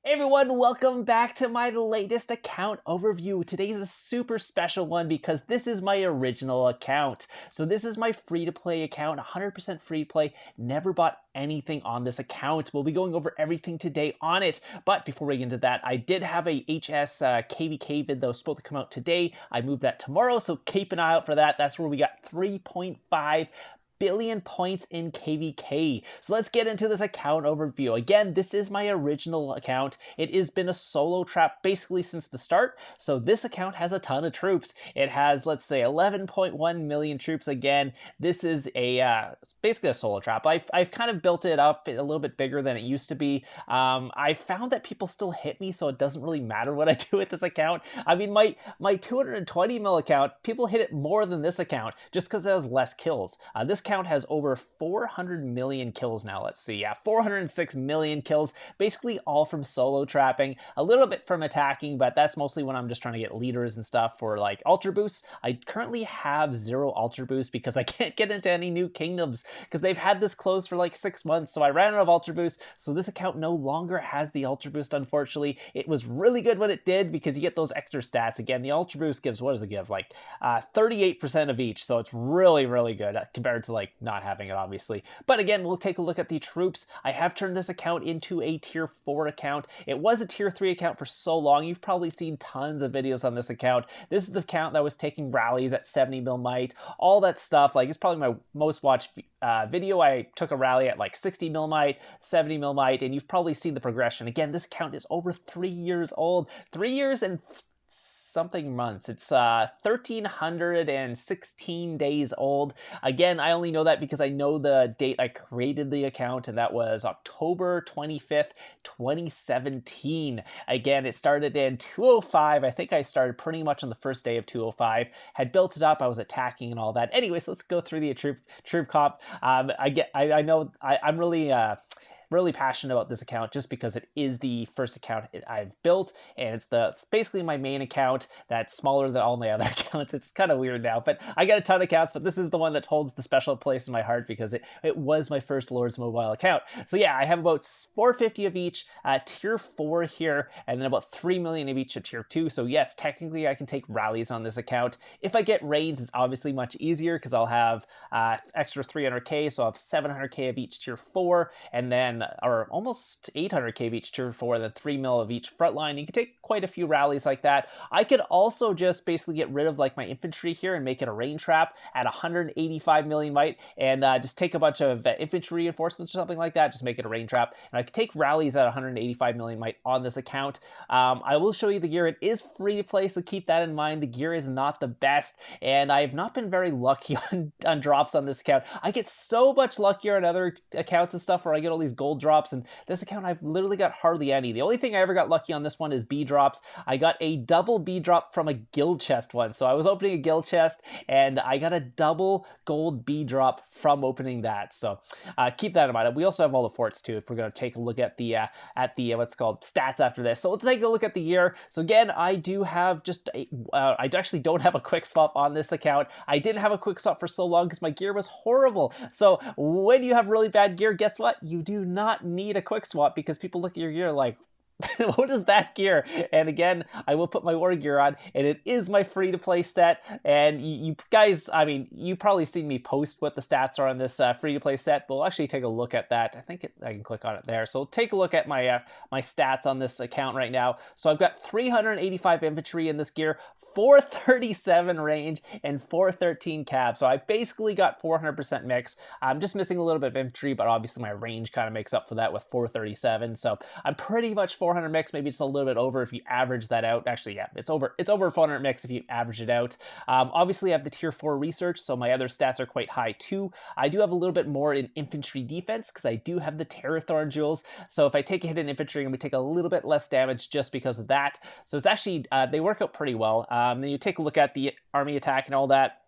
Hey everyone, welcome back to my latest account overview. Today's a super special one because this is my original account. So this is my free-to-play account, 100% free to play, never bought anything on this account. We'll be going over everything today on it. But before we get into that, I did have a HS KVK vid that was supposed to come out today. I moved that tomorrow, so keep an eye out for that. That's where we got 3.5 billion points in KVK. So let's get into this account overview. Again, this is my original account. It has been a solo trap basically since the start. So this account has a ton of troops. It has, let's say, 11.1 million troops. Again, this is a basically a solo trap. I've kind of built it up a little bit bigger than it used to be. I found that people still hit me, so it doesn't really matter what I do with this account. I mean, my 220 mil account, people hit it more than this account just because it has less kills. This count has over 400 million kills now. Let's see, 406 million kills, basically all from solo trapping, a little bit from attacking, but that's mostly when I'm just trying to get leaders and stuff for like ultra boosts. I currently have 0 ultra boosts because I can't get into any new kingdoms because they've had this closed for like 6 months, so I ran out of ultra boosts, so this account no longer has the ultra boost, unfortunately. It was really good when it did because you get those extra stats. Again, the ultra boost gives, what does it give, like 38% of each, so it's really, really good compared to like not having it, obviously. But again, we'll take a look at the troops. I have turned this account into a tier 4 account. It was a tier 3 account for so long. You've probably seen tons of videos on this account. This is the account that was taking rallies at 70 mil might, all that stuff. Like, it's probably my most watched video. I took a rally at like 60 mil might, 70 mil might, and you've probably seen the progression. Again, this account is over 3 years old. 3 years and something months. It's 1,316 days old. Again, I only know that because I know the date I created the account, and that was October 25th, 2017. Again, it started in 205. I think I started pretty much on the first day of 205. Had built it up. I was attacking and all that. Anyways, let's go through the troop comp. I know I'm really passionate about this account just because it is the first account I've built, and it's basically my main account that's smaller than all my other accounts. It's kind of weird now, but I got a ton of accounts, but this is the one that holds the special place in my heart because it was my first Lords Mobile account. So yeah, I have about 450 of each tier 4 here, and then about 3 million of each at tier 2. So yes, technically I can take rallies on this account. If I get raids, it's obviously much easier because I'll have extra 300k, so I'll have 700k of each tier 4, and then or almost 800k of each tier 4, and then 3 mil of each frontline. You can take quite a few rallies like that. I could also just basically get rid of like my infantry here and make it a rain trap at 185 million might, and just take a bunch of infantry reinforcements or something like that, just make it a rain trap, and I could take rallies at 185 million might on this account. I will show you the gear. It is free to play, so keep that in mind. The gear is not the best, and I have not been very lucky on drops on this account. I get so much luckier on other accounts and stuff where I get all these gold drops, and this account I've literally got hardly any. The only thing I ever got lucky on this one is B drops. I got a double B drop from a guild chest once. So I was opening a guild chest and I got a double gold B drop from opening that. So keep that in mind. We also have all the forts too, if we're going to take a look at the what's called stats after this. So let's take a look at the year. So again, I do have just I actually don't have a quick swap on this account. I didn't have a quick swap for so long because my gear was horrible. So when you have really bad gear, guess what? You do not need a quick swap because people look at your gear like, what is that gear? And again, I will put my war gear on, and it is my free-to-play set. And you guys, I mean, you probably seen me post what the stats are on this free-to-play set, but we'll actually take a look at that. I think I can click on it there. So take a look at my my stats on this account right now. So I've got 385 infantry in this gear, 437 range, and 413 cab. So I basically got 400% mix. I'm just missing a little bit of infantry, but obviously my range kind of makes up for that with 437. So I'm pretty much 400 mix, maybe just a little bit over if you average that out. Actually, yeah, it's over 400 mix if you average it out. Obviously, I have the tier 4 research, so my other stats are quite high too. I do have a little bit more in infantry defense because I do have the Terrathorn jewels. So if I take a hit in infantry, I'm going to take a little bit less damage just because of that. So it's actually, they work out pretty well. Then you take a look at the army attack and all that.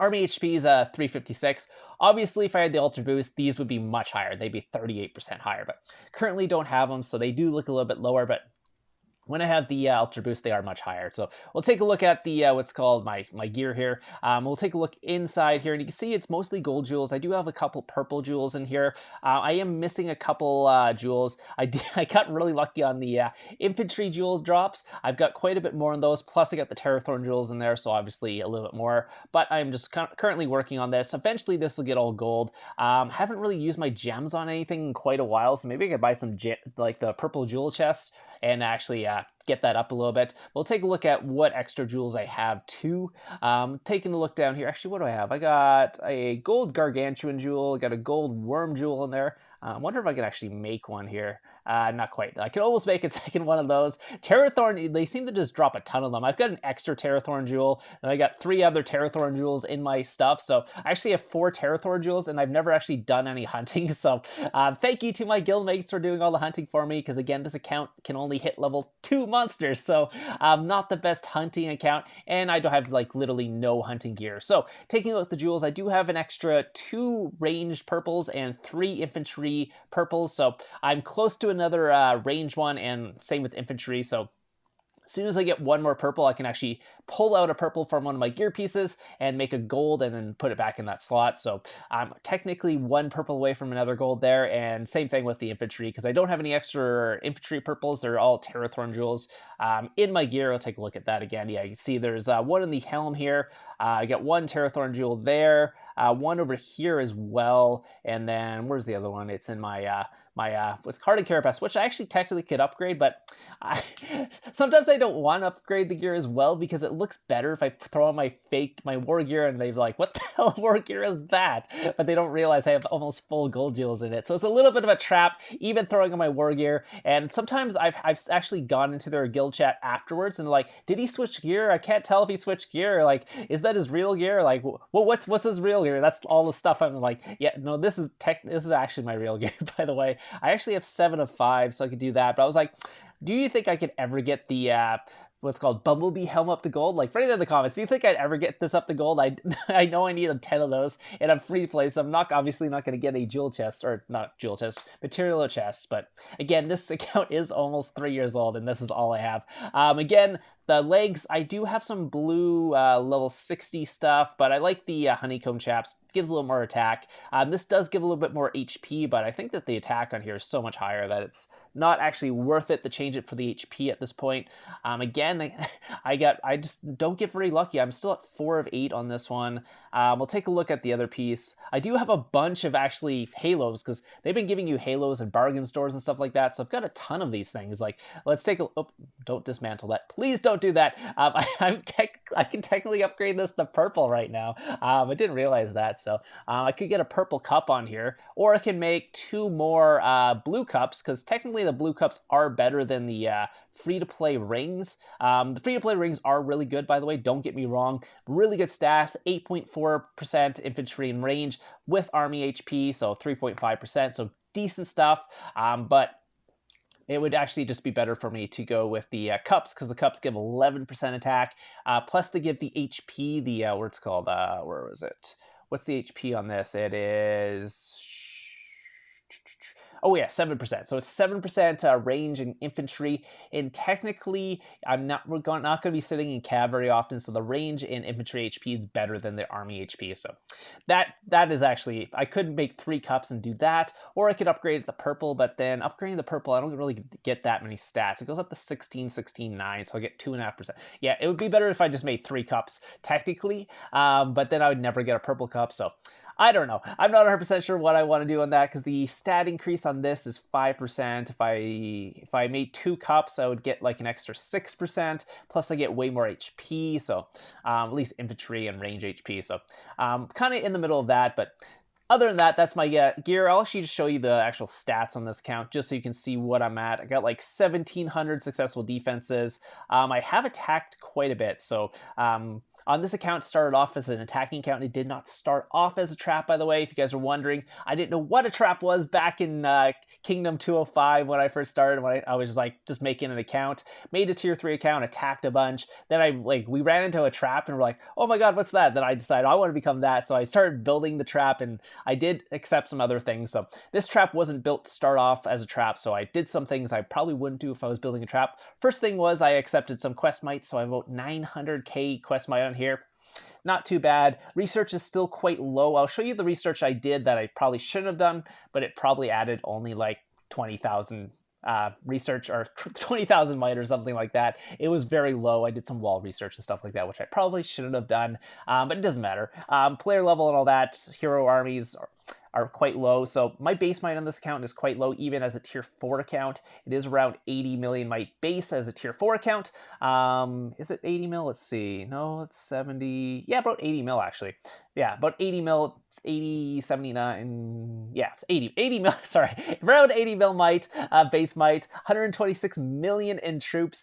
Army HP is 356. Obviously, if I had the Ultra Boost, these would be much higher. They'd be 38% higher, but currently don't have them, so they do look a little bit lower, but When I have the Ultra Boost, they are much higher. So we'll take a look at the what's called my gear here. We'll take a look inside here, and you can see it's mostly gold jewels. I do have a couple purple jewels in here. I am missing a couple jewels. I got really lucky on the infantry jewel drops. I've got quite a bit more on those. Plus, I got the Terrathorn jewels in there, so obviously a little bit more. But I'm just currently working on this. Eventually, this will get all gold. Haven't really used my gems on anything in quite a while, so maybe I could buy some like the purple jewel chests and actually get that up a little bit. We'll take a look at what extra jewels I have too. Taking a look down here, actually, what do I have? I got a gold gargantuan jewel, got a gold worm jewel in there. I wonder if I can actually make one here. Not quite. I could almost make a second one of those. Terrathorn, they seem to just drop a ton of them. I've got an extra Terrathorn jewel, and I got 3 other Terrathorn jewels in my stuff. So I actually have 4 Terrathorn jewels, and I've never actually done any hunting. So thank you to my guildmates for doing all the hunting for me, because again, this account can only hit level 2 monsters. So not the best hunting account, and I don't have like literally no hunting gear. So taking a look at the jewels, I do have an extra 2 ranged purples and 3 infantry purples. So I'm close to another range one, and same with infantry. So as soon as I get one more purple, I can actually pull out a purple from one of my gear pieces and make a gold and then put it back in that slot. So I'm technically 1 purple away from another gold there, and same thing with the infantry, because I don't have any extra infantry purples. They're all Terrathorn jewels in my gear. I'll take a look at that again. Yeah, you can see there's one in the helm here. I got 1 Terrathorn jewel there, 1 over here as well, and then where's the other one? It's in my with Hardened Carapace, which I actually technically could upgrade, but sometimes I don't want to upgrade the gear as well, because it looks better if I throw on my war gear, and they're like, what the hell war gear is that? But they don't realize I have almost full gold jewels in it. So it's a little bit of a trap, even throwing on my war gear. And sometimes I've actually gone into their guild chat afterwards, and they're like, did he switch gear? I can't tell if he switched gear. Like, is that his real gear? Like, what's his real gear? That's all the stuff. I'm like, yeah, no, this is actually my real gear, by the way. I actually have 7 of 5, so I could do that. But I was like, do you think I could ever get the what's called Bumblebee helm up to gold? Like, write it in the comments. Do you think I'd ever get this up to gold? I know I need 10 of those, and I'm free to play, so I'm obviously not going to get a jewel chest, or not jewel chest, material chest. But again, this account is almost 3 years old, and this is all I have. Again, the legs, I do have some blue level 60 stuff, but I like the honeycomb chaps. Gives a little more attack. This does give a little bit more HP, but I think that the attack on here is so much higher that it's not actually worth it to change it for the HP at this point. Again, I just don't get very lucky. I'm still at 4 of 8 on this one. We'll take a look at the other piece. I do have a bunch of actually halos, because they've been giving you halos in bargain stores and stuff like that. So I've got a ton of these things. Like, let's take a, oh, don't dismantle that. Please don't do that. I can technically upgrade this to purple right now. I didn't realize that. So I could get a purple cup on here, or I can make 2 more blue cups, because technically the blue cups are better than the free-to-play rings. The free-to-play rings are really good, by the way. Don't get me wrong. Really good stats, 8.4% infantry and range with army HP, so 3.5%, so decent stuff. But it would actually just be better for me to go with the cups, because the cups give 11% attack, plus they give the HP, the, what's called, where was it? What's the HP on this? It is... Oh yeah, 7%. So it's 7% range in infantry, and technically I'm not going to be sitting in cav very often, so the range in infantry HP is better than the army HP. So that is actually, I could make 3 cups and do that, or I could upgrade it to purple, but then upgrading the purple, I don't really get that many stats. It goes up to 16, 16, 9, so I get 2.5%. Yeah, it would be better if I just made 3 cups technically, but then I would never get a purple cup, so I don't know. I'm not 100% sure what I want to do on that, because the stat increase on this is 5%. If I made 2 cups, I would get like an extra 6%. Plus I get way more HP, so at least infantry and range HP. So kind of in the middle of that, but other than that, that's my gear. I'll actually just show you the actual stats on this account, just so you can see what I'm at. I got like 1,700 successful defenses. I have attacked quite a bit, so On this account started off as an attacking account. It did not start off as a trap, by the way, if you guys are wondering. I didn't know what a trap was back in Kingdom 205 when I first started, when I was like just making an account, made a tier 3 account, attacked a bunch. Then we ran into a trap and we're like, oh my god, what's that? Then I decided I want to become that. So I started building the trap, and I did accept some other things. So this trap wasn't built to start off as a trap, so I did some things I probably wouldn't do if I was building a trap. First thing was I accepted some quest mites, so I wrote 900k quest mite on here. Not too bad. Research is still quite low. I'll show you the research I did that I probably shouldn't have done, but it probably added only like 20,000 research, or 20,000 might or something like that. It was very low. I did some wall research and stuff like that, which I probably shouldn't have done, but it doesn't matter. Player level and all that, hero armies are quite low. So my base might on this account is quite low, even as a tier 4 account. It is around 80 million might base as a tier 4 account. Is it 80 mil? Let's see. No, it's 70. Yeah, about 80 mil actually. Yeah, about 80 mil, 80, 79. Yeah, it's 80 mil, sorry. Around 80 mil might, base might, 126 million in troops.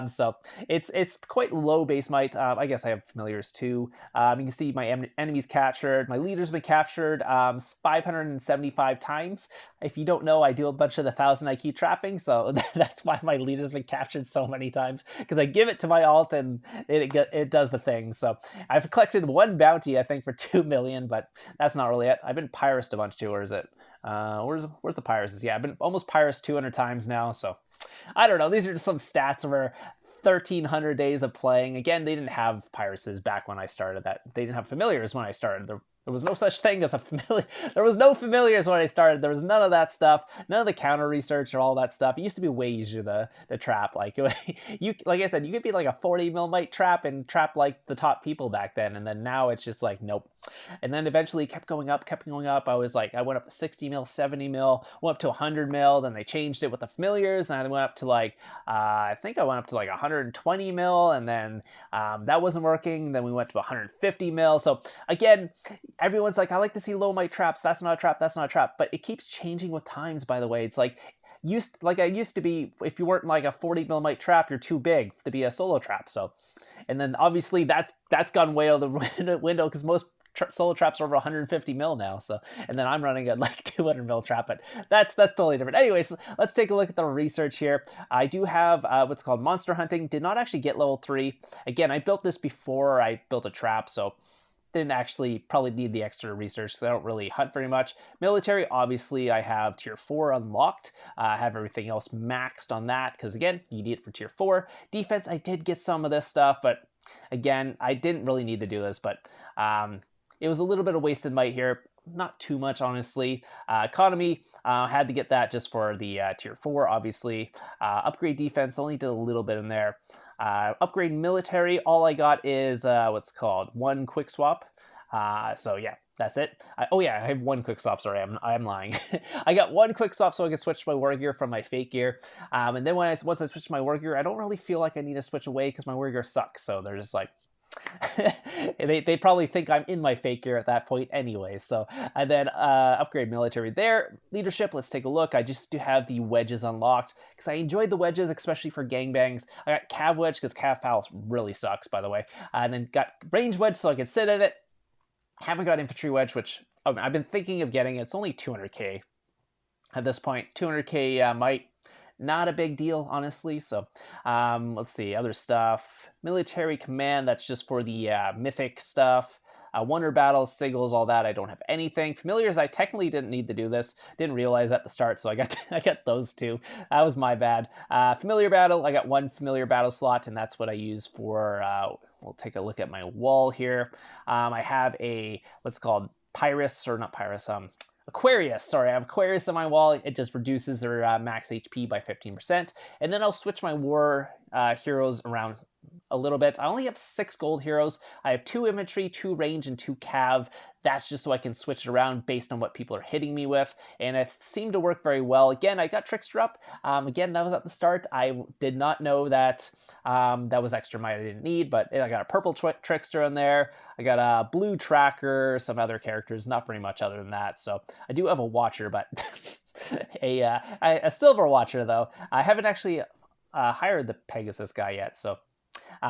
So it's quite low base might. I guess I have familiars too. You can see my enemies captured. My leader's been captured 575 times. If you don't know, I do a bunch of the 1,000 I keep trapping, so that's why my leader's been captured so many times, because I give it to my alt and it does the thing. So I've collected one bounty, I think, for 2 million, but that's not really it. I've been pirated a bunch too, or is it? Where's the pirates? Yeah, I've been almost pirates 200 times now, so I don't know. These are just some stats over 1,300 days of playing. Again, they didn't have piracies back when I started. That they didn't have familiars when I started. There was no such thing as a familiar. There was no familiars when I started. There was none of that stuff. None of the counter research or all that stuff. It used to be way easier to trap. Like like I said, you could be like a 40 mil might trap and trap like the top people back then. And then now it's just like, nope. And then eventually it kept going up. I was like, I went up to 60 mil, 70 mil, went up to 100 mil. Then they changed it with the familiars. And I went up to like, I think I went up to like 120 mil. And then that wasn't working. Then we went to 150 mil. So again, everyone's like, I like to see low might traps. That's not a trap. That's not a trap. But it keeps changing with times, by the way. It's like, I used to be, if you weren't like a 40 mil might trap, you're too big to be a solo trap. So, and then obviously that's gone way out the window, because most solo traps are over 150 mil now. So, and then I'm running at like 200 mil trap, but that's totally different. Anyways, let's take a look at the research here. I do have what's called monster hunting. Did not actually get level 3. Again, I built this before I built a trap, so didn't actually probably need the extra research, because I don't really hunt very much. Military, obviously, I have tier 4 unlocked. I have everything else maxed on that, because again, you need it for tier 4. Defense, I did get some of this stuff, but again, I didn't really need to do this, but it was a little bit of wasted might here. Not too much, honestly. Economy, had to get that just for the tier 4, obviously. Upgrade defense, only did a little bit in there. Upgrade military, all I got is what's called 1 quick swap. So yeah, that's it. Oh yeah, I have 1 quick swap. Sorry, I'm lying. I got 1 quick swap so I can switch my war gear from my fake gear. And then once I switch my war gear, I don't really feel like I need to switch away, because my war gear sucks. So they're just like, they probably think I'm in my fake gear at that point anyway. So, and then upgrade military there. Leadership, let's take a look. I just do have the wedges unlocked, because I enjoyed the wedges, especially for gangbangs. I got cav wedge, because cav fouls really sucks, by the way. And then got range wedge so I can sit in it. Haven't got infantry wedge, which I've been thinking of getting. It's only 200k at this point. 200k might. Not a big deal, honestly. So let's see, other stuff. Military command, that's just for the mythic stuff. Wonder battles, sigils, all that, I don't have anything. Familiars, I technically didn't need to do this. Didn't realize at the start, so I got those 2. That was my bad. Familiar battle, I got 1 familiar battle slot, and that's what I use for, we'll take a look at my wall here. I have a, what's called Pyrus, or not Pyrus, Aquarius, sorry, I have Aquarius on my wall. It just reduces their max HP by 15%. And then I'll switch my war heroes around a little bit. I only have 6 gold heroes. I have 2 infantry, 2 range, and 2 cav. That's just so I can switch it around based on what people are hitting me with. And it seemed to work very well. Again, I got Trickster up. Again, that was at the start. I did not know that that was extra might I didn't need, but I got a purple Trickster in there. I got a blue Tracker, some other characters, not very much other than that. So I do have a Watcher, but a Silver Watcher, though. I haven't actually hired the Pegasus guy yet, so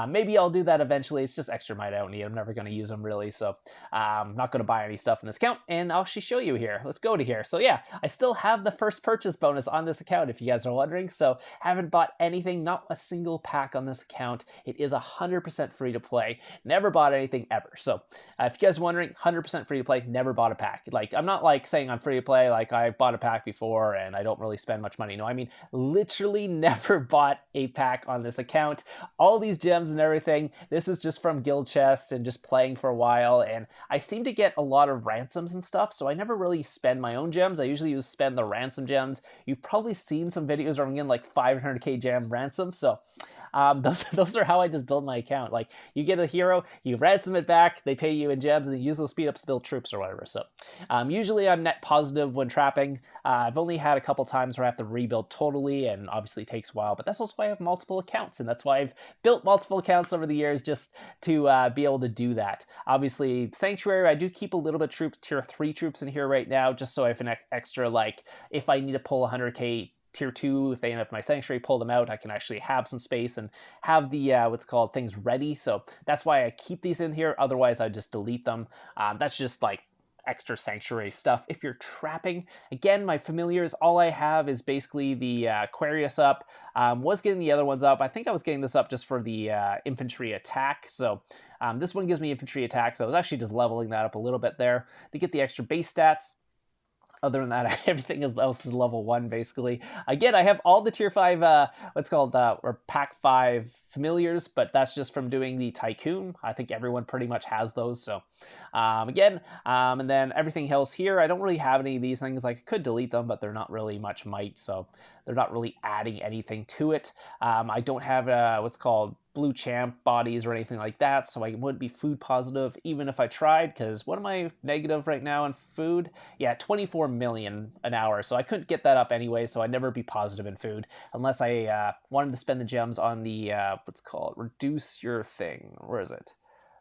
Maybe I'll do that eventually. It's just extra might I don't need. I'm never going to use them really, so I'm not going to buy any stuff in this account, and I'll actually show you here. Let's go to here. So yeah, I still have the first purchase bonus on this account, if you guys are wondering, so haven't bought anything, not a single pack on this account. It is 100% free to play. Never bought anything ever. So if you guys are wondering, 100% free to play, never bought a pack. Like, I'm not like saying I'm free to play, like I bought a pack before and I don't really spend much money. No, I mean, literally never bought a pack on this account. All these gems and everything, this is just from guild chests and just playing for a while, and I seem to get a lot of ransoms and stuff, so I never really spend my own gems. I usually spend the ransom gems. You've probably seen some videos where I'm getting like 500k gem ransom, so those are how I just build my account. Like, you get a hero, you ransom it back, they pay you in gems, and you use those speed ups to build troops or whatever. So usually I'm net positive when trapping. I've only had a couple times where I have to rebuild totally, and obviously it takes a while, but that's also why I have multiple accounts, and that's why I've built multiple accounts over the years, just to be able to do that. Obviously, Sanctuary, I do keep a little bit troops, tier 3 troops in here right now, just so I have an extra, like, if I need to pull 100k tier 2, if they end up in my sanctuary, pull them out, I can actually have some space and have the what's called things ready. So that's why I keep these in here. Otherwise I just delete them. That's just like extra sanctuary stuff. If you're trapping, again, my familiars, all I have is basically the Aquarius up. Was getting the other ones up. I think I was getting this up just for the infantry attack. So this one gives me infantry attack, so I was actually just leveling that up a little bit there to get the extra base stats. Other than that, everything else is level 1, basically. Again, I have all the tier 5, what's called, or pack 5 familiars, but that's just from doing the Tycoon. I think everyone pretty much has those, so and then everything else here, I don't really have any of these things. Like, I could delete them, but they're not really much might, so they're not really adding anything to it. I don't have what's called blue champ bodies or anything like that, so I wouldn't be food positive even if I tried, because what am I negative right now in food? Yeah, 24 million an hour, so I couldn't get that up anyway, so I'd never be positive in food unless I wanted to spend the gems on the what's called reduce your thing. Where is it?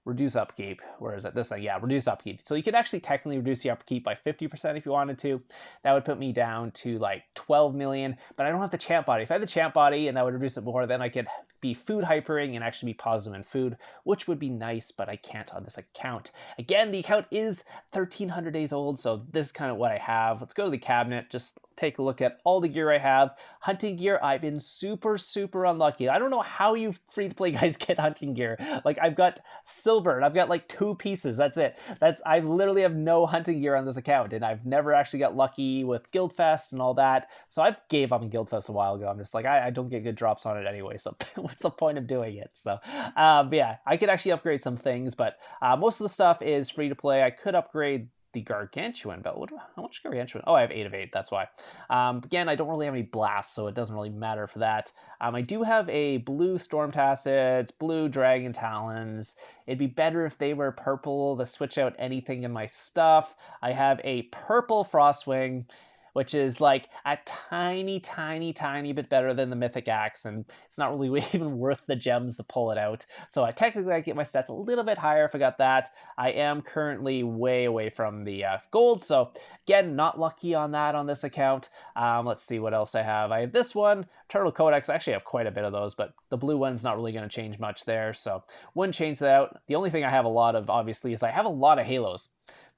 Reduce upkeep. Where is it? This thing, yeah, reduce upkeep. So you could actually technically reduce the upkeep by 50% if you wanted to. That would put me down to like 12 million, but I don't have the champ body. If I had the champ body and that would reduce it more, then I could be food hypering and actually be positive in food, which would be nice, but I can't on this account. Again, the account is 1,300 days old, so this is kind of what I have. Let's go to the cabinet, just take a look at all the gear I have. Hunting gear, I've been super, super unlucky. I don't know how you free-to-play guys get hunting gear. Like, I've got silver, and I've got like 2 pieces, that's it. I literally have no hunting gear on this account, and I've never actually got lucky with Guildfest and all that, so I gave up on Guildfest a while ago. I'm just like, I don't get good drops on it anyway, so what's the point of doing it? So yeah, I could actually upgrade some things, but most of the stuff is free to play. I could upgrade the gargantuan belt. How much gargantuan? Oh, I have 8 of 8, that's why. Again, I don't really have any blasts, so it doesn't really matter for that. I do have a blue storm tassets, blue dragon talons. It'd be better if they were purple to switch out anything in my stuff. I have a purple frostwing, which is like a tiny, tiny, tiny bit better than the Mythic Axe, and it's not really even worth the gems to pull it out. So technically I get my stats a little bit higher if I got that. I am currently way away from the gold, so again, not lucky on that on this account. Let's see what else I have. I have this one, Turtle Codex. I actually have quite a bit of those, but the blue one's not really going to change much there, so wouldn't change that out. The only thing I have a lot of, obviously, is I have a lot of Halos.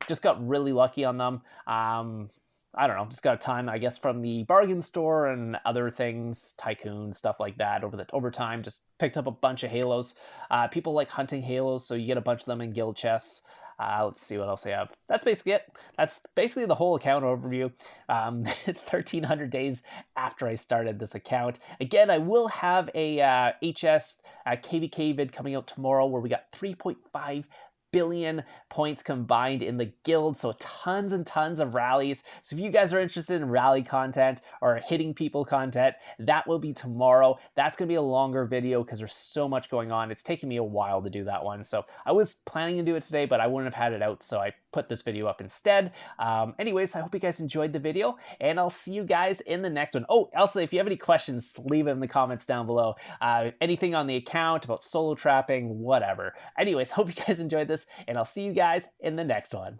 Just got really lucky on them. I don't know, just got a ton, I guess, from the bargain store and other things, Tycoon, stuff like that. Over time, just picked up a bunch of Halos. People like hunting Halos, so you get a bunch of them in guild chests. Let's see what else I have. That's basically it. That's basically the whole account overview. 1,300 days after I started this account. Again, I will have a HS KVK vid coming out tomorrow where we got 3.5 billion points combined in the guild, so tons and tons of rallies. So if you guys are interested in rally content or hitting people content, that will be tomorrow. That's gonna be a longer video because there's so much going on. It's taking me a while to do that one, so I was planning to do it today, but I wouldn't have had it out, so I put this video up instead. Anyways, I hope you guys enjoyed the video, and I'll see you guys in the next one. Oh, also, if you have any questions, leave it in the comments down below. Anything on the account, about solo trapping, whatever. Anyways, hope you guys enjoyed this, and I'll see you guys in the next one.